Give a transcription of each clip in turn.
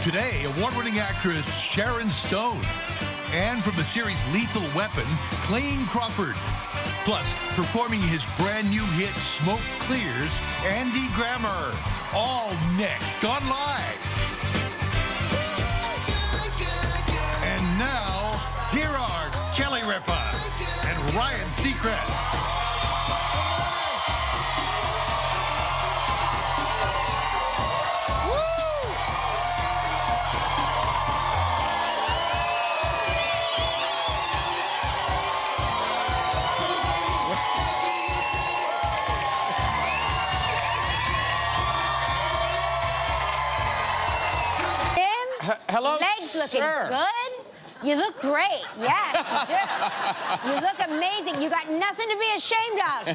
Today, award-winning actress Sharon Stone. And from the series Lethal Weapon, Clayne Crawford. Plus, performing his brand new hit Smoke Clears, Andy Grammer. All next on Live. And now, here are Kelly Ripa and Ryan Seacrest. Hello, legs looking sir. good. You look great. Yes, you do. You look amazing. You got nothing to be ashamed of.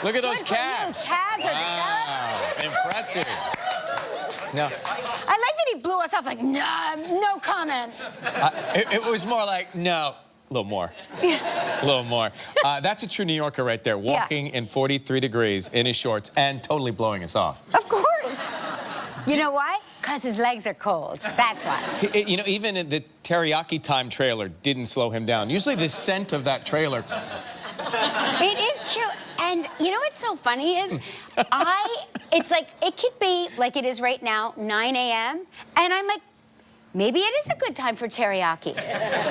Look at those Good calves. For you. Calves are developed. Impressive. No. I like that he blew us off like, nah, no comment. It was more like, no. A little more. A little more. That's a true New Yorker right there, walking in 43 degrees in his shorts and totally blowing us off. Of course. You know why? Because his legs are cold. That's why. You know, even in the Teriyaki Time trailer didn't slow him down. Usually the scent of that trailer. It is true. And you know what's so funny is, it's like, it could be like it is right now, 9 a.m. And I'm like, maybe it is a good time for teriyaki.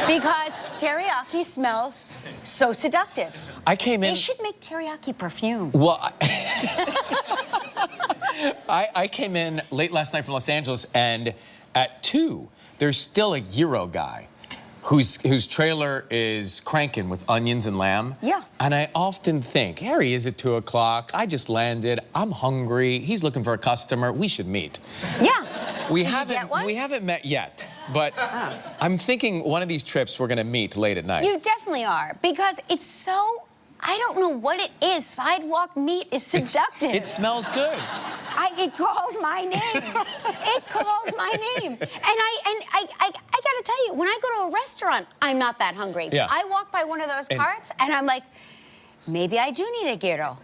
Because teriyaki smells so seductive. I came in. They should make teriyaki perfume. Well, I came in late last night from Los Angeles, and at 2, there's still a gyro guy whose trailer is cranking with onions and lamb. Yeah. And I often think, here he is at 2 o'clock. I just landed. I'm hungry. He's looking for a customer. We should meet. Yeah. We haven't met yet, but I'm thinking one of these trips we're going to meet late at night. You definitely are, because it's so, I don't know what it is. Sidewalk meat is seductive. It smells good. It calls my name. It calls my name. And I gotta tell you, when I go to a restaurant, I'm not that hungry. Yeah. I walk by one of those carts and I'm like, maybe I do need a gyro.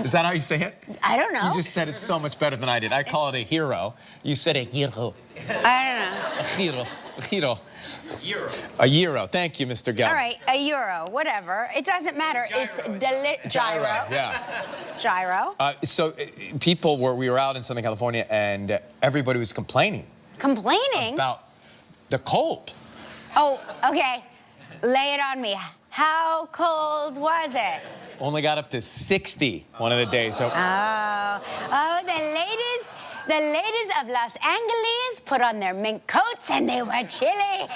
Is that how you say it? I don't know. You just said it so much better than I did. I call it a hero. You said a gyro. I don't know. A gyro. A gyro. Thank you, Mr. Gelb. All right, a euro, whatever. It doesn't matter. It's gyro. Yeah. Gyro. We were out in Southern California, and everybody was complaining. Complaining? About the cold. Oh, okay. Lay it on me. How cold was it? Only got up to 60 one of the days. So. Oh, the ladies of Los Angeles put on their mink coats and they were chilly.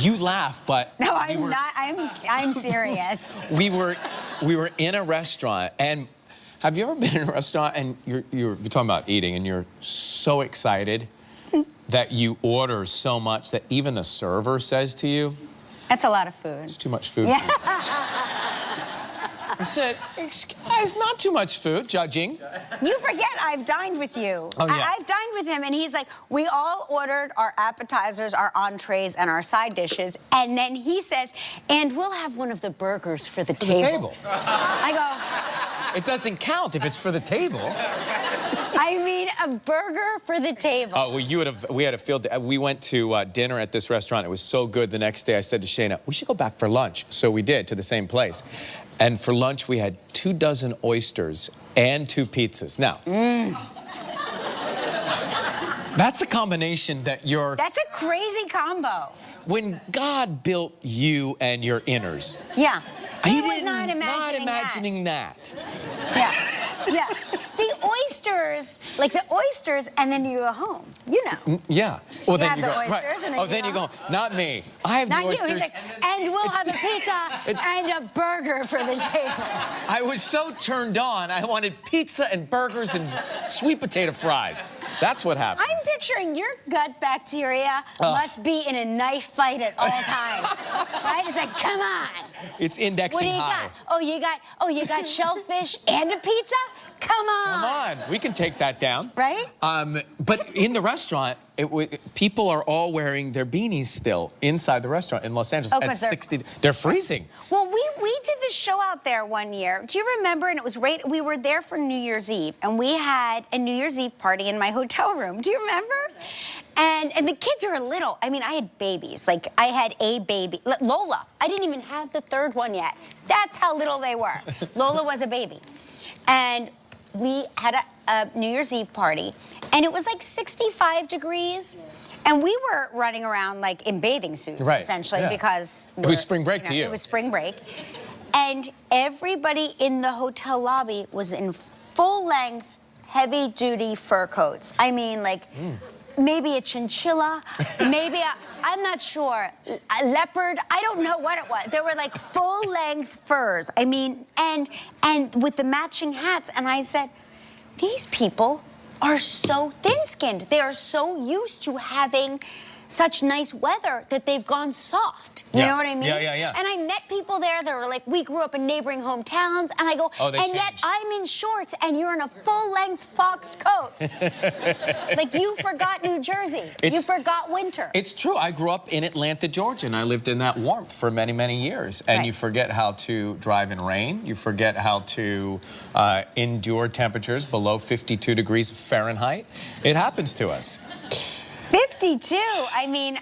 You laugh, but no, I'm not. I'm serious. We were in a restaurant, and have you ever been in a restaurant and you're talking about eating and you're so excited that you order so much that even the server says to you, "That's a lot of food. It's too much food." Yeah. For you. I said, it's not too much food, judging. You forget I've dined with you. Oh, yeah. I've dined with him, and he's like, we all ordered our appetizers, our entrees, and our side dishes, and then he says, and we'll have one of the burgers for the table. I go... It doesn't count if it's for the table. I mean, a burger for the table. Oh, well, we had a field day. We went to dinner at this restaurant. It was so good. The next day, I said to Shayna, we should go back for lunch. So we did, to the same place. And for lunch, we had 24 oysters and 2 pizzas. Now, that's a combination that you're... That's a crazy combo. When God built you and your inners... Yeah. He was didn't, not imagining that. Yeah, yeah. The oysters, like the oysters, and then you go home. You know. Yeah. Well, then have you the go. oysters, Right. and then Oh, you then go you go. home. Not me. I have Not the oysters. you. He's like, and we'll have a pizza and a burger for the table. I was so turned on. I wanted pizza and burgers and sweet potato fries. That's what happened. I'm picturing your gut bacteria must be in a knife fight at all times. Right? It's like, come on. It's indexing What do you high. got? Oh, you got shellfish and a pizza? Come on. Come on. We can take that down. Right? But in the restaurant, people are all wearing their beanies still inside the restaurant in Los Angeles at 60. They're freezing. Well, we did this show out there one year. Do you remember? And it was we were there for New Year's Eve, and we had a New Year's Eve party in my hotel room. Do you remember? And the kids are little. I mean, I had babies. Like, I had a baby. Lola. I didn't even have the third one yet. That's how little they were. Lola was a baby. And we had a New Year's Eve party, and it was like 65 degrees. And we were running around like in bathing suits, essentially, because it was spring break to you. It was spring break. And everybody in the hotel lobby was in full-length, heavy-duty fur coats. I mean, like, maybe a chinchilla, maybe I'm not sure, a leopard. I don't know what it was. There were like full-length furs. I mean, and with the matching hats. And I said, these people are so thin-skinned. They are so used to having such nice weather that they've gone soft. You know what I mean? Yeah. And I met people there that were like, we grew up in neighboring hometowns, and I go, yet I'm in shorts and you're in a full-length fox coat. Like, you forgot New Jersey. You forgot winter. It's true. I grew up in Atlanta, Georgia, and I lived in that warmth for many, many years. And you forget how to drive in rain. You forget how to endure temperatures below 52 degrees Fahrenheit. It happens to us. 52. I mean,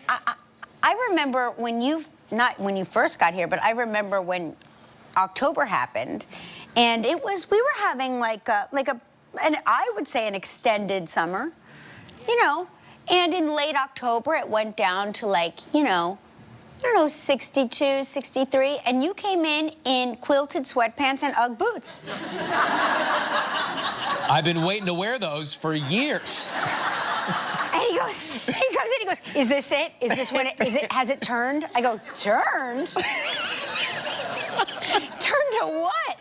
I remember when not when you first got here, but I remember when October happened, and we were having like I would say an extended summer, you know, and in late October it went down to like, you know, I don't know, 62, 63, and you came in quilted sweatpants and Ugg boots. I've been waiting to wear those for years. And he comes in, he goes, is this it? Is this when has it turned? I go, turned? Turned to what?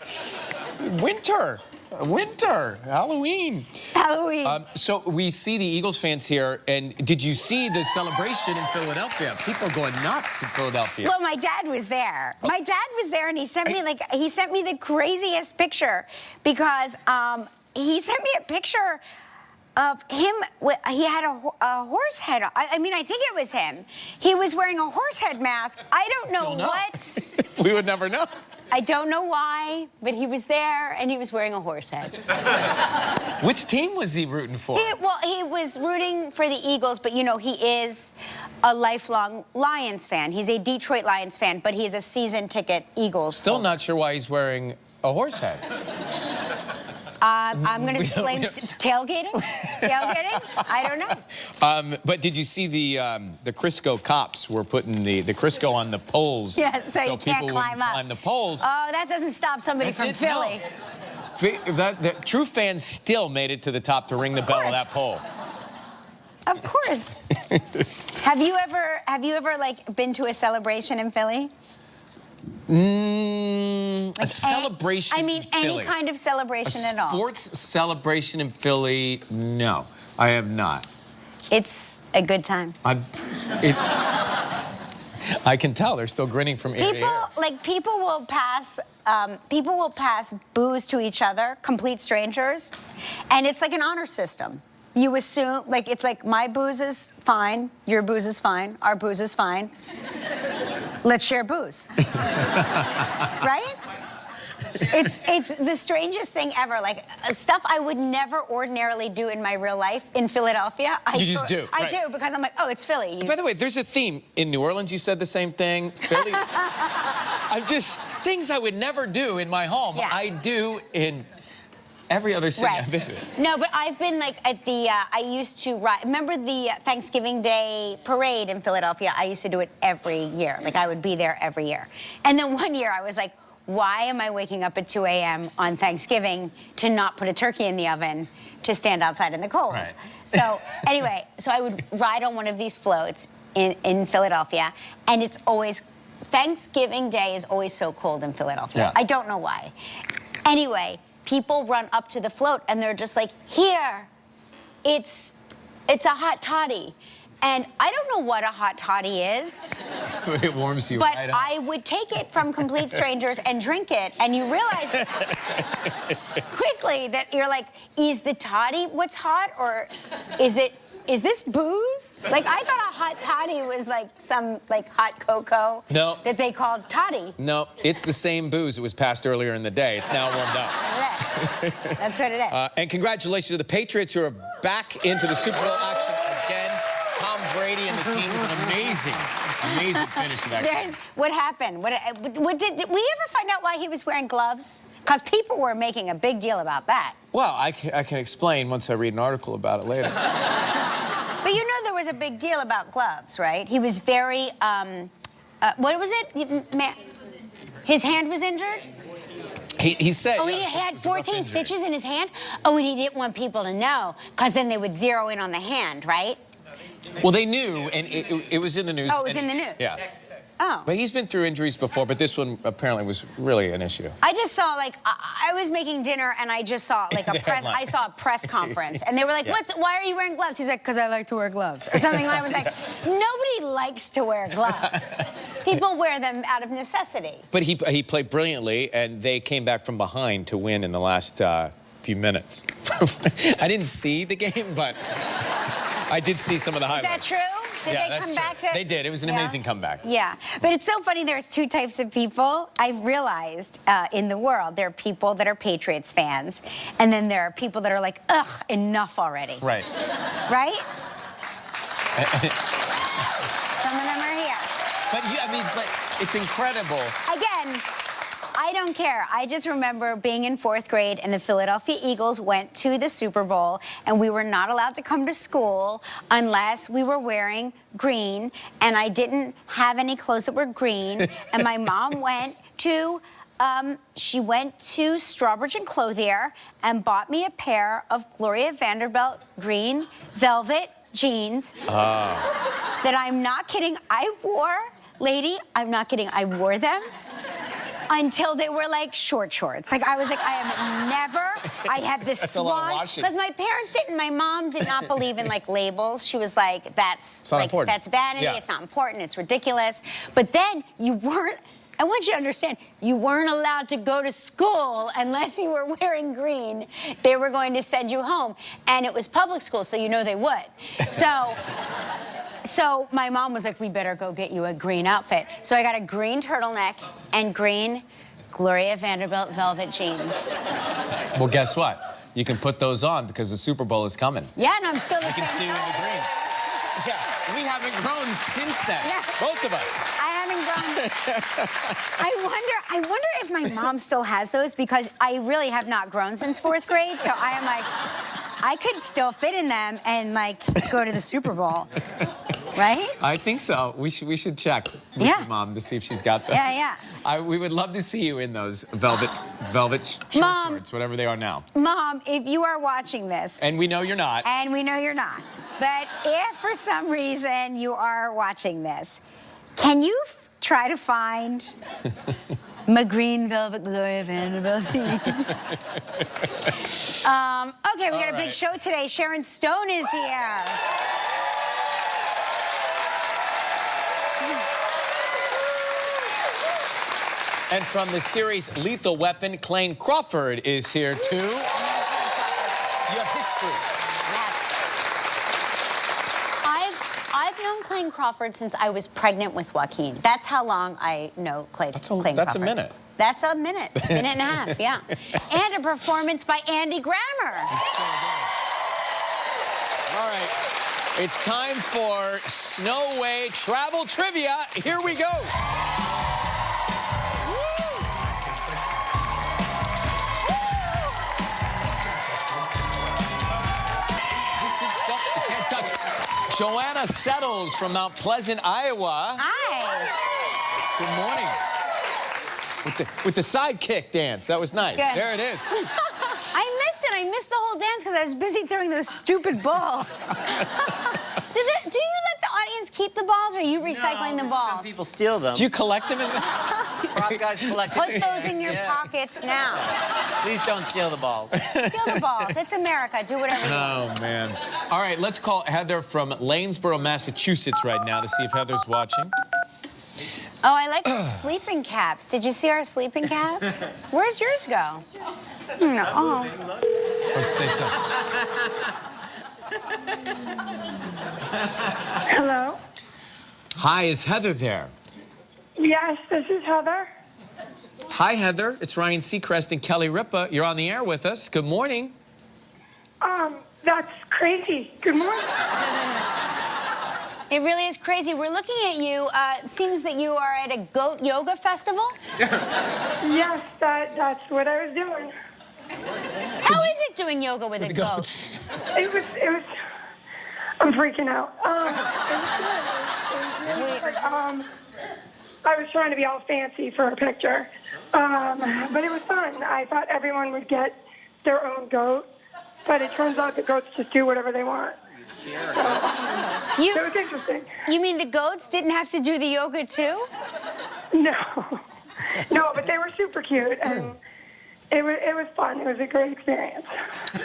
Winter, Halloween. So we see the Eagles fans here, and did you see the celebration in Philadelphia? People are going nuts in Philadelphia. Well, my dad was there. My dad was there, and he sent me the craziest picture, because he sent me a picture of him. He had a horse head on. I mean, I think it was him. He was wearing a horse head mask. I don't know what. We would never know. I don't know why, but he was there, and he was wearing a horse head. Which team was he rooting for? He was rooting for the Eagles, but, you know, he is a lifelong Lions fan. He's a Detroit Lions fan, but he's a season ticket Eagles. Still not sure why he's wearing a horse head. I'm going to blame tailgating? Tailgating? I don't know. But did you see the Crisco cops were putting the Crisco on the poles? Yes, so you people can't climb up. Climb the poles. Oh, that doesn't stop somebody from Philly. No. The true fans still made it to the top to ring the bell of that pole. Of course. Have you ever like been to a celebration in Philly? A celebration. I mean, any kind of celebration at all. Sports celebration in Philly? No, I have not. It's a good time. I can tell they're still grinning from ear to ear. Like, people will pass booze to each other, complete strangers, and it's like an honor system. You assume, like, it's like, my booze is fine, your booze is fine, our booze is fine. Let's share booze. Right? It's the strangest thing ever. Like, stuff I would never ordinarily do in my real life in Philadelphia. You just do. I do, because I'm like, oh, it's Philly. By the way, there's a theme. In New Orleans, you said the same thing. Philly. Things I would never do in my home, I do in every other city I visit. No, but I've been like at the, I used to ride, remember the Thanksgiving Day parade in Philadelphia? I used to do it every year. Like, I would be there every year. And then one year I was like, why am I waking up at 2 a.m. on Thanksgiving to not put a turkey in the oven to stand outside in the cold? Right. So anyway, so I would ride on one of these floats in Philadelphia, and it's always, Thanksgiving Day is always so cold in Philadelphia. Yeah. I don't know why. Anyway, people run up to the float and they're just like, here, it's a hot toddy. And I don't know what a hot toddy is. It warms you But right up. I would take it from complete strangers and drink it, and you realize quickly that you're like, is the toddy what's hot, or is this booze? Like, I thought a hot toddy was like some hot cocoa that they called toddy. No, it's the same booze that was passed earlier in the day. It's now warmed up. That's what it is. And congratulations to the Patriots, who are back into the Super Bowl action again. Tom Brady and the team with an amazing finish of that. What happened? Did we ever find out why he was wearing gloves? Because people were making a big deal about that. Well, I can explain once I read an article about it later. But you know there was a big deal about gloves, right? He was very, what was it? His hand was injured? He said... Oh, he had 14 stitches in his hand? Oh, and he didn't want people to know, because then they would zero in on the hand, right? Well, they knew, and it was in the news. Oh, it was in the news? Yeah. Oh. But he's been through injuries before, but this one apparently was really an issue. I just saw, I was making dinner, and I just saw, I saw a press conference, and they were like, why are you wearing gloves? He's like, because I like to wear gloves, or something. I was like, nobody likes to wear gloves. People wear them out of necessity. But he played brilliantly, and they came back from behind to win in the last few minutes. I didn't see the game, but I did see some of the highlights. Is that true? Did they come back to... They did. It was an amazing comeback. Yeah. But it's so funny. There's two types of people I've realized in the world. There are people that are Patriots fans, and then there are people that are like, ugh, enough already. Right. Right? Some of them are here. But it's incredible. Again, I don't care. I just remember being in 4th grade, and the Philadelphia Eagles went to the Super Bowl, and we were not allowed to come to school unless we were wearing green, and I didn't have any clothes that were green, and my mom went to Strawbridge and Clothier and bought me a pair of Gloria Vanderbilt green velvet jeans that I'm not kidding, I wore, I'm not kidding, I wore them until they were like short shorts. Like, I was like, I had this swan. Because my parents didn't, my mom did not believe in labels. She was like, that's vanity, it's not important, it's ridiculous. But then you weren't, I want you to understand, you weren't allowed to go to school unless you were wearing green. They were going to send you home. And it was public school, so you know they would. So my mom was like, we better go get you a green outfit. So I got a green turtleneck and green Gloria Vanderbilt velvet jeans. Well, guess what? You can put those on because the Super Bowl is coming. Yeah, and I'm still the same I can see you in the green. Yeah, we haven't grown since then. Yeah. Both of us. I haven't grown. I wonder if my mom still has those, because I really have not grown since 4th grade. So I am like, I could still fit in them and go to the Super Bowl. Right? I think so. We should check with your mom to see if she's got those. Yeah. We would love to see you in those velvet shorts, whatever they are now. Mom, if you are watching this. And we know you're not. And we know you're not. But if for some reason you are watching this, can you try to find my green velvet Gloria Vanderbilt jeans? Okay, we got a big show today. Sharon Stone is here. And from the series Lethal Weapon, Clayne Crawford is here too. You have history. Yes. I've known Clayne Crawford since I was pregnant with Joaquin. That's how long I know Clayne Crawford. That's a minute. That's a minute and a half, yeah. And a performance by Andy Grammer. All right, it's time for Snow Way Travel Trivia. Here we go. Joanna Settles from Mount Pleasant, Iowa. Hi. Good morning. With the sidekick dance. That was nice. There it is. I missed it. I missed the whole dance because I was busy throwing those stupid balls. Do you let the audience keep the balls, or are you recycling the balls? Some people steal them. Do you collect them? Prop guys collect them. Put those in your pockets now. Please don't steal the balls. Steal the balls. It's America. Do whatever you want. Oh, man. All right, let's call Heather from Lanesboro, Massachusetts right now to see if Heather's watching. Oh, I like the sleeping caps. Did you see our sleeping caps? Where's yours go? No. Oh. Oh, stay still. Hello? Hi, is Heather there? Yes, this is Heather. Hi, Heather. It's Ryan Seacrest and Kelly Ripa. You're on the air with us. Good morning. That's crazy. Good morning. It really is crazy. We're looking at you. It seems that you are at a goat yoga festival. Yes, that's what I was doing. How is it doing yoga with a goat? It was, I'm freaking out. I was trying to be all fancy for a picture. But it was fun. I thought everyone would get their own goat, but it turns out the goats just do whatever they want. So it was interesting. You mean the goats didn't have to do the yoga too? No, but they were super cute, and it was fun. It was a great experience.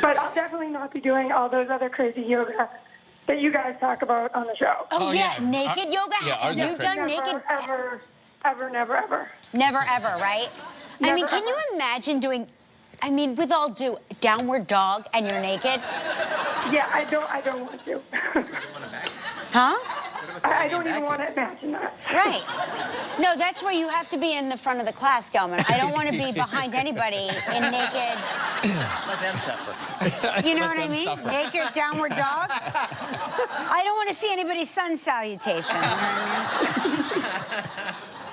But I'll definitely not be doing all those other crazy yoga that you guys talk about on the show. Oh yeah, naked yoga? Yeah, ours are You've crazy. done naked? Never. Never ever, right? I mean, can you imagine doing, I mean, with all due, downward dog and you're naked? Yeah, I don't want to. Huh? I don't even want to imagine that. Right. No, that's where you have to be in the front of the class, Gelman. I don't want to be behind anybody in naked. Let them suffer. You know what I mean? Suffer. Naked downward dog. I don't want to see anybody's sun salutation.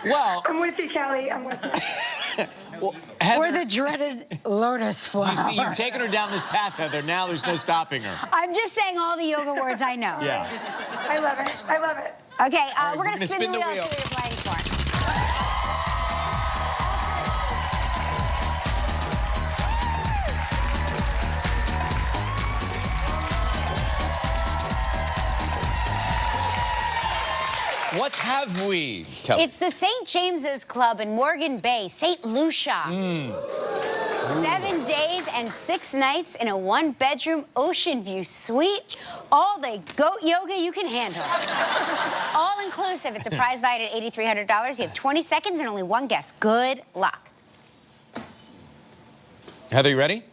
Well, I'm with you, Kelly. I'm with you. well, Heather, Or the dreaded lotus flower. you see, you've taken her down this path, Heather. Now there's no stopping her. I'm just saying all the yoga words I know. Yeah. I love it. I love it. Okay, right, we're going to spin the wheel. See wheel. what you're playing for. What have we, Kelly? It's the St. James's Club in Morgan Bay, St. Lucia. 7 days and 6 nights in a one-bedroom ocean view suite. All the goat yoga you can handle. All inclusive. It's a prize valued at $8,300. You have 20 seconds and only one guess. Good luck. Heather, you ready?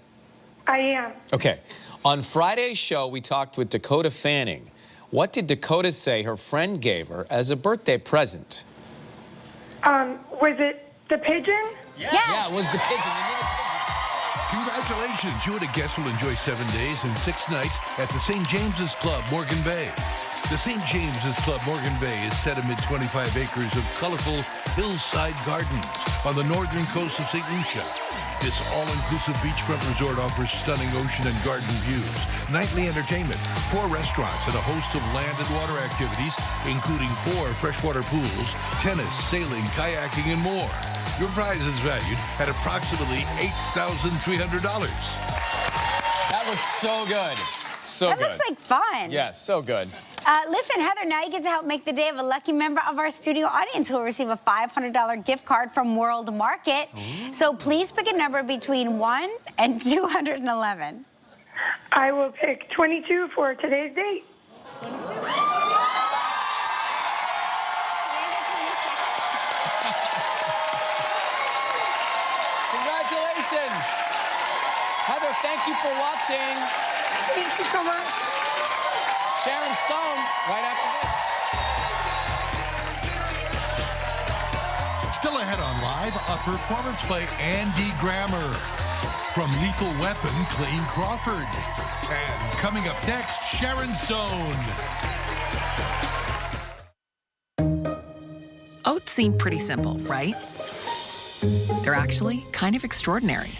I am. Okay. On Friday's show, we talked with Dakota Fanning. What did Dakota say her friend gave her as a birthday present? Was it the pigeon? Yes. Yeah, it was the pigeon. Congratulations, you and a guest will enjoy 7 days and 6 nights at the St. James's Club, Morgan Bay. The St. James's Club, Morgan Bay is set amid 25 acres of colorful hillside gardens on the northern coast of St. Lucia. This all-inclusive beachfront resort offers stunning ocean and garden views, nightly entertainment, 4 restaurants, and a host of land and water activities, including 4 freshwater pools, tennis, sailing, kayaking, and more. Your prize is valued at approximately $8,300. That looks so good. So That good. looks like fun. Yeah, so good. Listen, Heather, now you get to help make the day of a lucky member of our studio audience who will receive a $500 gift card from World Market. So please pick a number between 1 and 211. I will pick 22 for today's date. Congratulations. Heather, thank you for watching. Thank you so much. Sharon Stone, right after this. Still ahead on Live, a performance by Andy Grammer. From Lethal Weapon, Clayne Crawford. And coming up next, Sharon Stone. Oats seem pretty simple, right? They're actually kind of extraordinary.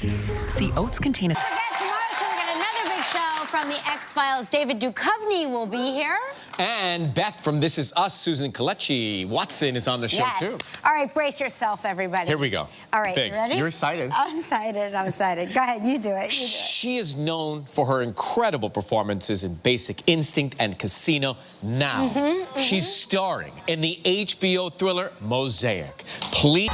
See, oats contain a... Tomorrow's show, we got another big show from the X-Files, David Duchovny will be here. And Beth from This Is Us, Susan Kelechi Watson is on the show, too. All right, brace yourself, everybody. Here we go. All right, Big. you ready? You're excited. I'm excited. I'm excited. Go ahead, you do it. You do it. She is known for her incredible performances in Basic Instinct and Casino. Now, she's starring in the HBO thriller Mosaic. Please.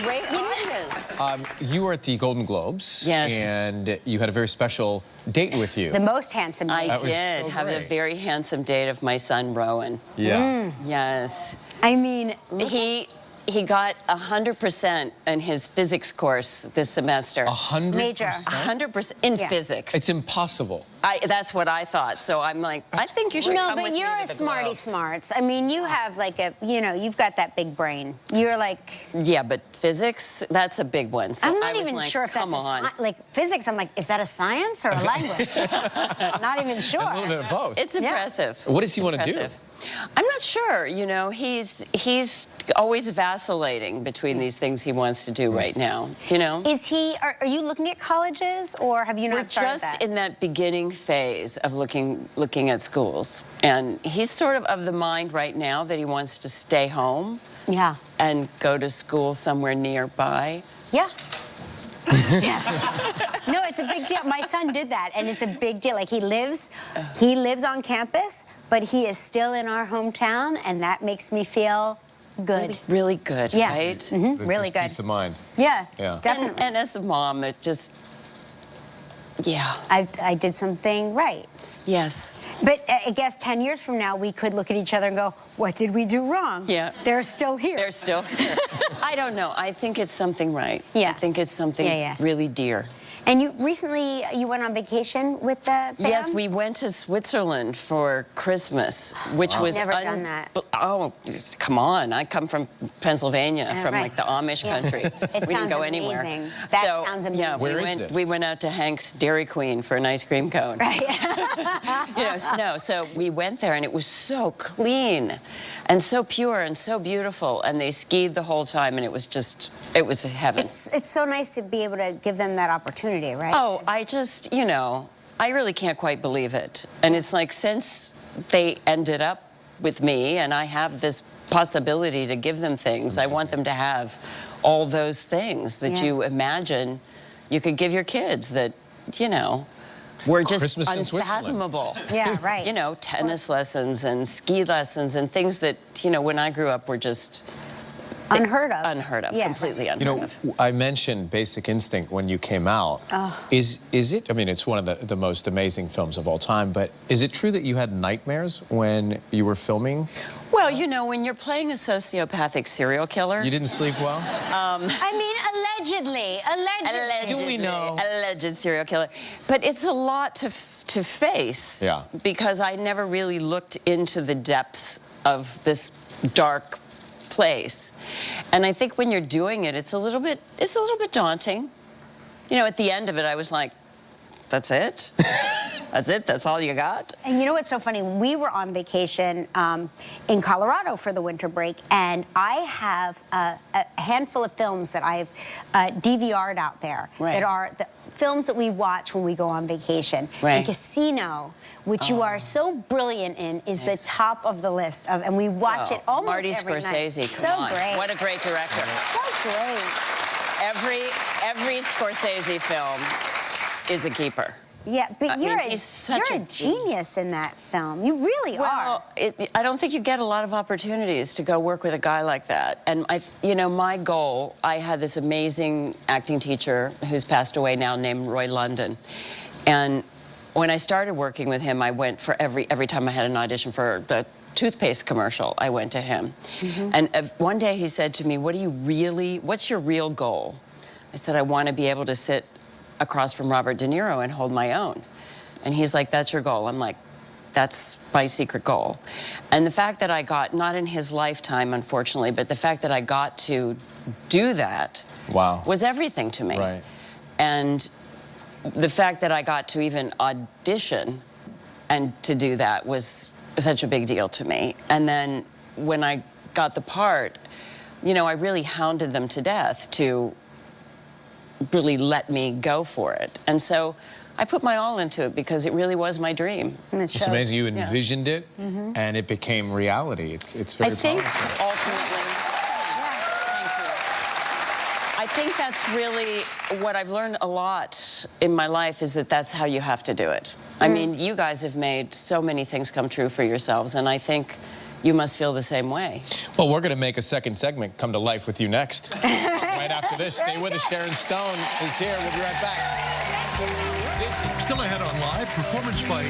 Great audience. You were at the Golden Globes. Yes. And you had a very special date with you. The most handsome man. I did have a very handsome date of my son, Rowan. Yeah. Yes. I mean, He got 100% in his physics course this semester. 100%? Major. 100% in physics. It's impossible. That's what I thought. So I'm like, I think you should come with me to the No, but you're a smarty Globes. smarts. I mean, you have like a, you've got that big brain. You're like... Yeah, but physics, that's a big one. So I'm I not was even like, sure if that's come on. like physics. I'm like, is that a science or a language? Not even sure. A little bit of both. It's impressive. What does he want to do? Impressive. I'm not sure. He's always vacillating between these things he wants to do right now. Is he? Are you looking at colleges, or have you not We're started just that? in that beginning phase of looking at schools, and he's sort of the mind right now that he wants to stay home. Yeah. And go to school somewhere nearby. Yeah. Yeah. No, it's a big deal. My son did that, and it's a big deal. Like he lives on campus, but he is still in our hometown, and that makes me feel good. Really good, Yeah. right? Mm-hmm. Really good. Peace of mind. Yeah. Yeah. Definitely. And as a mom, it just, yeah. I did something right. Yes. But I guess 10 years from now, we could look at each other and go, what did we do wrong? Yeah. They're still here. They're still here. I don't know. I think it's something right. Yeah. I think it's something really dear. And you recently, you went on vacation with the fam? Yes, we went to Switzerland for Christmas, which was Never done that. Oh, come on! I come from Pennsylvania, from right. like the Amish country. It We didn't sounds go anywhere. amazing. That sounds amazing. Yeah, Where is this? we went out to Hank's Dairy Queen for an ice cream cone. Right. Snow. So we went there, and it was so clean, and so pure, and so beautiful. And they skied the whole time, and it was heaven. It's so nice to be able to give them that opportunity, right? Oh, I just, I really can't quite believe it. And it's like, since they ended up with me and I have this possibility to give them things, I want them to have all those things that you imagine you could give your kids that, were just Christmas in Switzerland. unfathomable. Yeah, right. Tennis lessons and ski lessons and things that, when I grew up were just... Unheard of. Unheard of, Yeah. completely unheard of. I mentioned Basic Instinct when you came out. Is it, I mean, it's one of the most amazing films of all time, but is it true that you had nightmares when you were filming? Well, when you're playing a sociopathic serial killer... You didn't sleep well? I mean, allegedly. Do we know? Alleged serial killer. But it's a lot to face. Yeah. Because I never really looked into the depths of this dark place. And I think when you're doing it, it's a little bit daunting. At the end of it, I was like, that's it? That's it? That's all you got? And you know what's so funny? We were on vacation in Colorado for the winter break, and I have a handful of films that I've DVR'd out there that are the films that we watch when we go on vacation. Right. And Casino, which you are so brilliant in, is the top of the list. And we watch it almost Marty every Scorsese, night. come So on. great. What a great director. So great. Every Scorsese film is a keeper. Yeah, but he's such you're a genius in that film. You really are. I don't think you get a lot of opportunities to go work with a guy like that. And my goal, I had this amazing acting teacher who's passed away now named Roy London. And when I started working with him, I went for every time I had an audition for the toothpaste commercial, I went to him. And one day he said to me, what's your real goal? I said, I want to be able to sit across from Robert De Niro and hold my own. And he's like, that's your goal. I'm like, That's my secret goal. And the fact that I got, not in his lifetime, unfortunately, but the fact that I got to do that was everything to me. Right. And the fact that I got to even audition and to do that was such a big deal to me. And then when I got the part, you know, I really hounded them to death to really let me go for it. And so I put my all into it because it really was my dream. It's amazing you envisioned it and it became reality. It's very powerful. powerful. Ultimately, I think that's really what I've learned a lot in my life is that that's how you have to do it. I mean, you guys have made so many things come true for yourselves, and I think you must feel the same way. Well, we're going to make a second segment come to life with you next. Right after this, stay with us. Sharon Stone is here. We'll be right back. Still ahead on Live, performance by...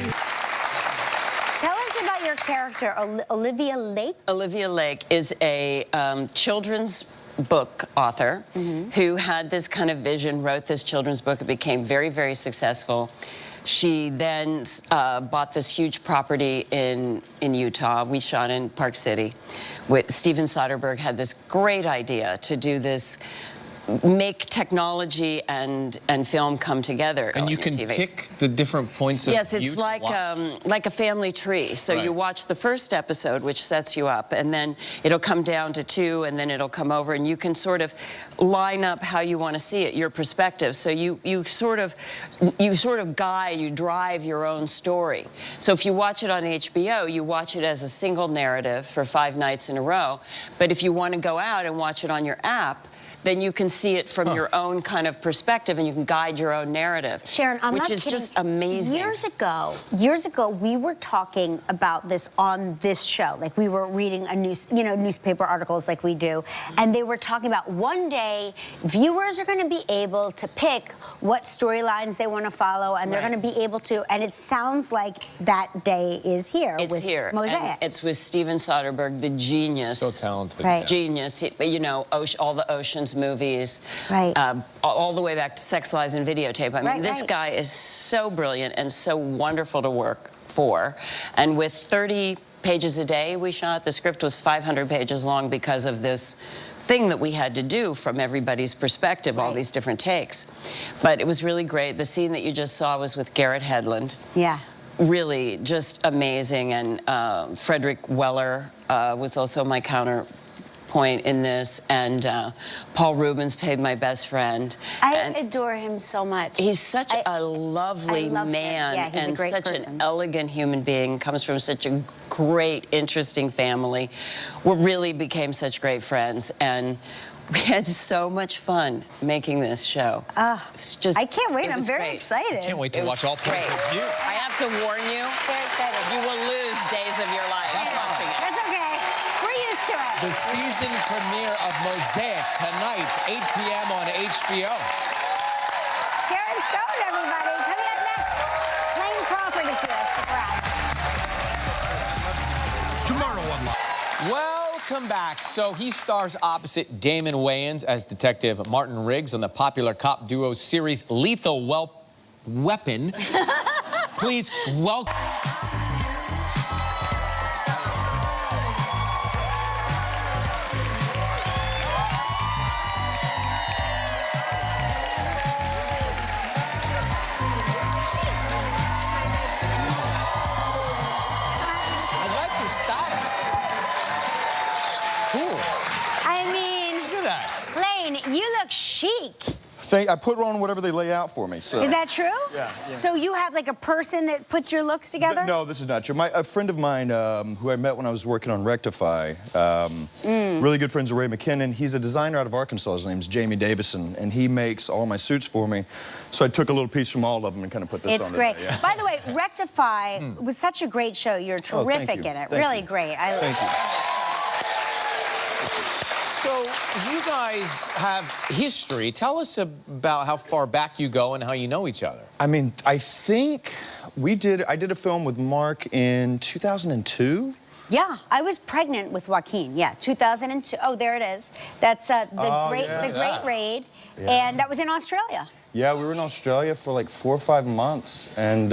Tell us about your character, Olivia Lake. Olivia Lake is a children's book author who had this kind of vision, wrote this children's book. It became very, very successful. She then bought this huge property in Utah. We shot in Park City. Steven Soderbergh had this great idea to do this, make technology and film come together. And you can pick the different points of Yes, view it's to like watch. a family tree. So Right. you watch the first episode, which sets you up, and then it'll come down to 2, and then it'll come over, and you can sort of line up how you want to see it, your perspective. So you sort of guide, you drive your own story. So if you watch it on HBO, you watch it as a single narrative for 5 nights in a row. But if you want to go out and watch it on your app, then you can see it from your own kind of perspective, and you can guide your own narrative. Sharon, I'm which not is kidding. just amazing. Years ago, we were talking about this on this show. Like we were reading a newspaper articles like we do, and they were talking about one day viewers are going to be able to pick what storylines they want to follow, and they're going to be able to. And it sounds like that day is here. It's with here. Mosaic. And it's with Steven Soderbergh, the genius. So talented. Right. Genius. You know, all the Ocean's movies. Right. All the way back to Sex, Lies, and Videotape. I mean, this guy is so brilliant and so wonderful to work for. And with 30 pages a day we shot, the script was 500 pages long because of this thing that we had to do from everybody's perspective, all these different takes. But it was really great. The scene that you just saw was with Garrett Hedlund. Yeah. Really just amazing. And Frederick Weller was also my counterpoint in this, and Paul Rubens played my best friend. I adore him so much. He's such a lovely man, Yeah, he's and a great such person. an elegant human being, comes from such a great, interesting family. We really became such great friends, and we had so much fun making this show. It's just, I can't wait. it I'm was very great. excited. Can't wait to watch all points of view. I have to warn you, Very excited. you will lose days of your life watching it. That's okay. We're used to it. The season premiere of Mosaic tonight, 8 p.m. on HBO. Sharon Stone, everybody. Coming up next, Clayne Crawford is here. Stick around. Tomorrow on Live. Welcome back. So he stars opposite Damon Wayans as Detective Martin Riggs on the popular cop duo series Lethal Weapon. Please welcome... You look chic. I put on whatever they lay out for me. So. Is that true? Yeah. So you have like a person that puts your looks together? No, this is not true. A friend of mine who I met when I was working on Rectify, really good friends with Ray McKinnon. He's a designer out of Arkansas. His name's Jamie Davison, and he makes all my suits for me. So I took a little piece from all of them and kind of put this on. It's great. Today, yeah. By the way, Rectify was such a great show. You're terrific in it. Really great. Thank you. So you guys have history. Tell us about how far back you go and how you know each other. I mean, I think I did a film with Mark in 2002. Yeah, I was pregnant with Joaquin. Yeah, 2002. Oh, there it is. That's the Great Raid, and that was in Australia. Yeah, we were in Australia for like 4 or 5 months, and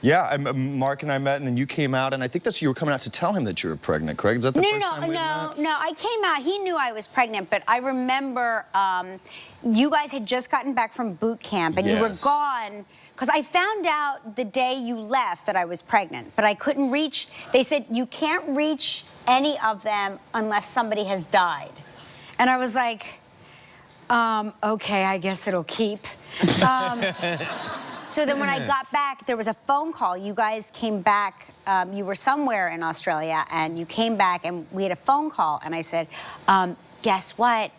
Yeah, Mark and I met, and then you came out, and I think you were coming out to tell him that you were pregnant, Craig. Is that the first time we met? No, I came out. He knew I was pregnant, but I remember you guys had just gotten back from boot camp, and you were gone. Because I found out the day you left that I was pregnant, but I couldn't reach. They said you can't reach any of them unless somebody has died. And I was like, okay, I guess it'll keep. So then when I got back, there was a phone call. You guys came back. You were somewhere in Australia, and you came back, and we had a phone call. And I said, guess what?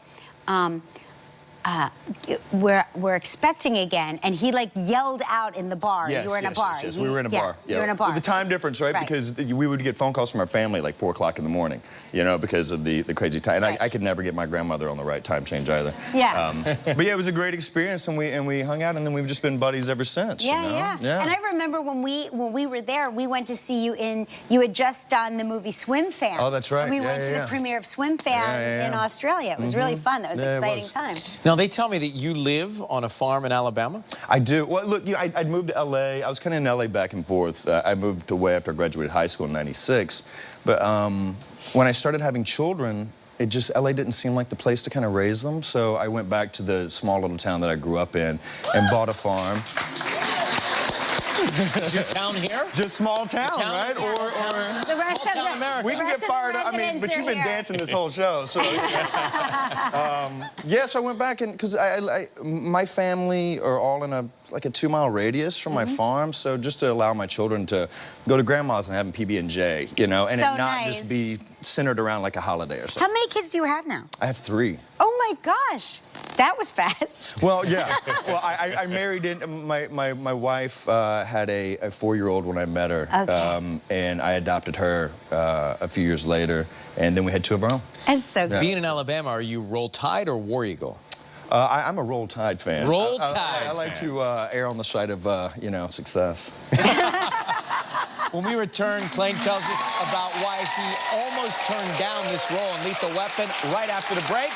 We're expecting again, and he like yelled out in the bar. Yes, you were in a bar. Yes, we were in a bar. You were in a bar. The time difference, right? Because we would get phone calls from our family like 4 o'clock in the morning, you know, because of the crazy time. And I could never get my grandmother on the right time change either. Yeah. But yeah, it was a great experience, and we hung out, and then we've just been buddies ever since. Yeah, you know? yeah. And I remember when we were there, we went to see you in. You had just done the movie Swim Fan. Oh, that's right. And we went to the premiere of Swim Fan in Australia. It was really fun. That was an exciting time. Now they tell me that you live on a farm in Alabama? I do. Well, look, you know, I'd moved to L.A. I was kind of in L.A. back and forth. I moved away after I graduated high school in '96. But when I started having children, L.A. didn't seem like the place to kind of raise them. So I went back to the small little town that I grew up in and bought a farm. Is your town here? Just small town, right? Or the rest of America. We can get fired up. I mean, but you've been dancing this whole show, so. Yes, I went back and because my family are all in a 2-mile radius from my farm, so just to allow my children to go to grandma's and have PB&J, you know, and it not just be centered around like a holiday or something. How many kids do you have now? I have 3. Oh my gosh, that was fast. Well, yeah. Well, I married in. My wife had a 4-year-old when I met her, and I adopted her a few years later, and then we had 2 of our own. That's so good. Being in Alabama, are you Roll Tide or War Eagle? I'm a Roll Tide fan. Roll Tide. I like to err on the side of you know, success. When we return, Clayne tells us about why he almost turned down this role in Lethal Weapon right after the break.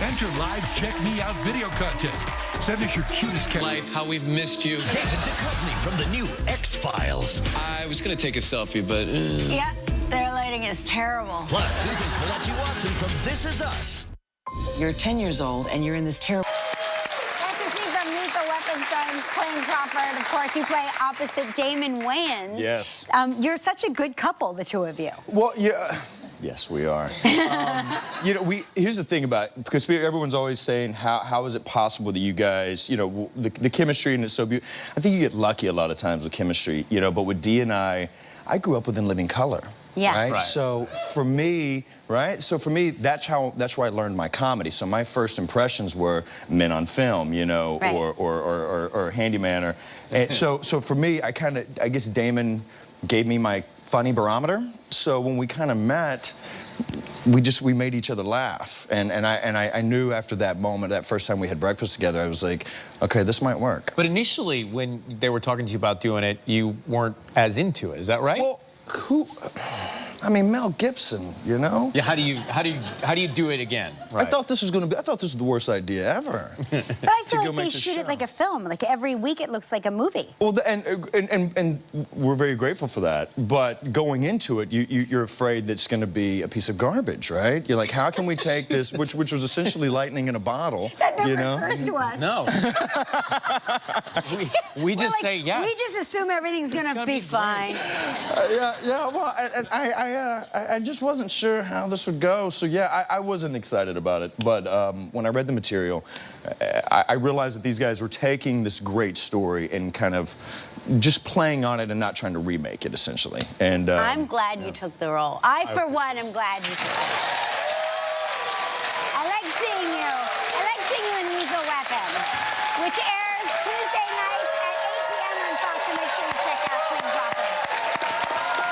Enter live Check Me Out video contest. Send us your cutest cat. Life, how we've missed you. David Duchovny from the new X-Files. I was going to take a selfie, but... Yeah, their lighting is terrible. Plus, Susan Kelechi Watson from This Is Us. You're 10 years old, and you're in this terrible... That's to see from Lethal Weapon starring Clayne Crawford. Of course, you play opposite Damon Wayans. Yes. You're such a good couple, the 2 of you. Well, yeah. Yes, we are. You know, here's the thing about it, because everyone's always saying, how is it possible that you guys, you know, the chemistry, and it's so beautiful. I think you get lucky a lot of times with chemistry, you know, but with Dee and I grew up within living color. Yeah. Right? So for me, that's where I learned my comedy. So my first impressions were Men on Film, you know, or Handyman, and so for me, I guess Damon gave me my funny barometer. So when we kind of met, we made each other laugh, and I knew after that moment, that first time we had breakfast together, I was like, okay, this might work. But initially, when they were talking to you about doing it, you weren't as into it. Is that right? Well, I mean, Mel Gibson, you know? Yeah. How do you do it again? Right. I thought this was the worst idea ever. But I feel like they shoot it like a film. Like every week, it looks like a movie. Well, and we're very grateful for that. But going into it, you're afraid that it's going to be a piece of garbage, right? You're like, how can we take this, which was essentially lightning in a bottle? That never you know? occurs to us. No. we just say yes. We just assume everything's going to be fine. Yeah. Well, I just wasn't sure how this would go. So yeah, I wasn't excited about it. But when I read the material, I realized that these guys were taking this great story and kind of just playing on it and not trying to remake it, essentially. And I'm glad you took the role. For one, am glad you took it. I like seeing you. I like seeing you in Lethal Weapon, which airs Tuesday nights at 8 p.m. on Fox, and make sure you check out Clayne Crawford.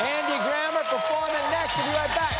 Andy Grammer performing next. We'll be right back.